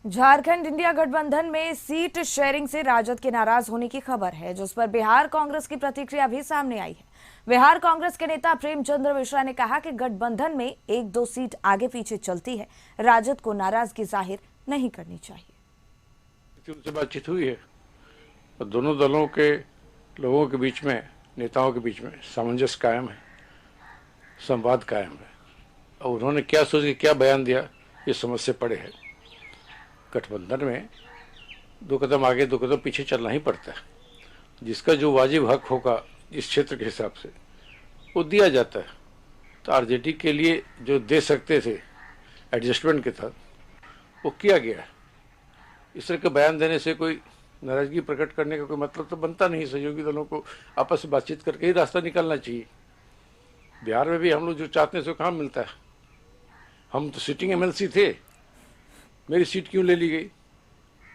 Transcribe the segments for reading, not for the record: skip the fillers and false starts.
Jharkhand India गठबंधन में seat sharing से राजद के नाराज होने की खबर है, जिस पर बिहार कांग्रेस की प्रतिक्रिया भी सामने आई है। बिहार कांग्रेस के नेता प्रेमचंद्र मिश्रा ने कहा कि गठबंधन में एक दो सीट आगे पीछे चलती है, राजद को नाराजगी जाहिर नहीं करनी चाहिए। उनसे बातचीत हुई है और दोनों दलों के लोगों के बीच में, नेताओं के बीच में सामंजस्य कायम है, संवाद कायम है। और उन्होंने क्या सोच के क्या बयान दिया, ये समझ से परे है। गठबंधन में दो कदम आगे दो कदम पीछे चलना ही पड़ता है। जिसका जो वाजिब हक होगा इस क्षेत्र के हिसाब से वो दिया जाता है। तो आरजेडी के लिए जो दे सकते थे एडजस्टमेंट के तहत वो किया गया है। इस तरह के बयान देने से कोई नाराजगी प्रकट करने का कोई मतलब तो बनता नहीं। सहयोगी दलों को आपस में बातचीत करके ही रास्ता निकालना चाहिए। बिहार में भी हम लोग जो चाहते हैं सो कहाँ मिलता है। हम तो सिटिंग एमएलसी थे, मेरी सीट क्यों ले ली गई,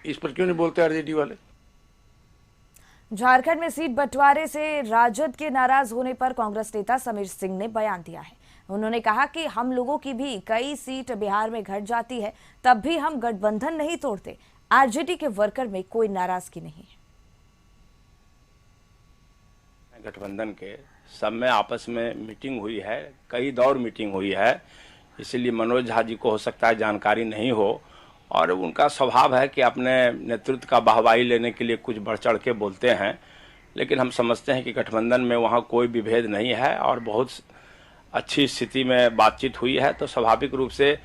इस पर क्यों नहीं बोलते आरजेडी वाले। झारखंड में सीट बंटवारे से राजद के नाराज होने पर कांग्रेस नेता समीर सिंह ने बयान दिया है। उन्होंने कहा कि हम लोगों की भी कई सीट बिहार में घट जाती है, तब भी हम गठबंधन नहीं तोड़ते। आरजेडी के वर्कर में कोई नाराजगी नहीं है। गठबंधन के सब में आपस में मीटिंग हुई है, कई दौर मीटिंग हुई है, इसीलिए मनोज झा जी को हो सकता है जानकारी नहीं हो। और उनका स्वभाव है कि अपने नेतृत्व का वाहवाही लेने के लिए कुछ बढ़ चढ़ के बोलते हैं, लेकिन हम समझते हैं कि गठबंधन में वहाँ कोई विभेद नहीं है और बहुत अच्छी स्थिति में बातचीत हुई है। तो स्वाभाविक रूप से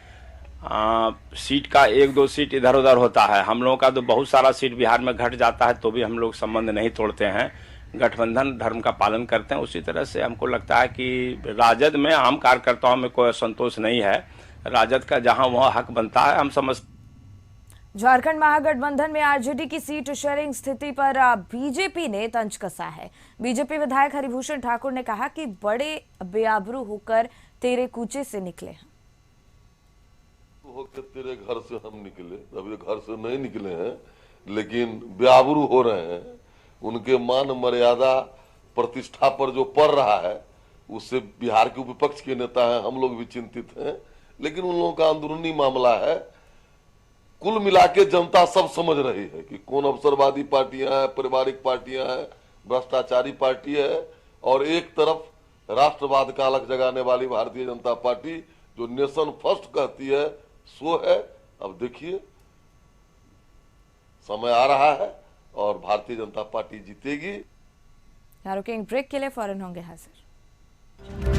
सीट का एक दो सीट इधर उधर होता है। हम लोगों का तो बहुत सारा सीट बिहार में घट जाता है, तो भी हम लोग संबंध नहीं तोड़ते हैं, गठबंधन धर्म का पालन करते हैं। उसी तरह से हमको लगता है कि राजद में आम कार्यकर्ताओं में कोई असंतोष नहीं है। राजद का जहां वहां हक बनता है, हम समझ। झारखंड महागठबंधन में आरजेडी की सीट शेयरिंग स्थिति पर बीजेपी ने तंज कसा है। बीजेपी विधायक हरिभूषण ठाकुर ने कहा कि बड़े बेआबरू होकर तेरे कूचे से निकले हैं। होकर तेरे घर से हम निकले, अभी घर से नहीं निकले हैं, लेकिन बेआबरू हो रहे हैं। उनके मान मर्यादा प्रतिष्ठा पर जो पड़ रहा है, उससे बिहार के विपक्ष के नेता हैं, हम लोग भी चिंतित हैं। लेकिन उन लोगों का अंदरूनी मामला है। कुल मिला के जनता सब समझ रही है कि कौन अवसरवादी पार्टियां हैं, पारिवारिक पार्टियां हैं, भ्रष्टाचारी पार्टी है, और एक तरफ राष्ट्रवाद का अलग जगाने वाली भारतीय जनता पार्टी जो नेशन फर्स्ट कहती है, सो है। अब देखिए, समय आ रहा है और भारतीय जनता पार्टी जीतेगी। ब्रेक के लिए फौरन होंगे हाजिर।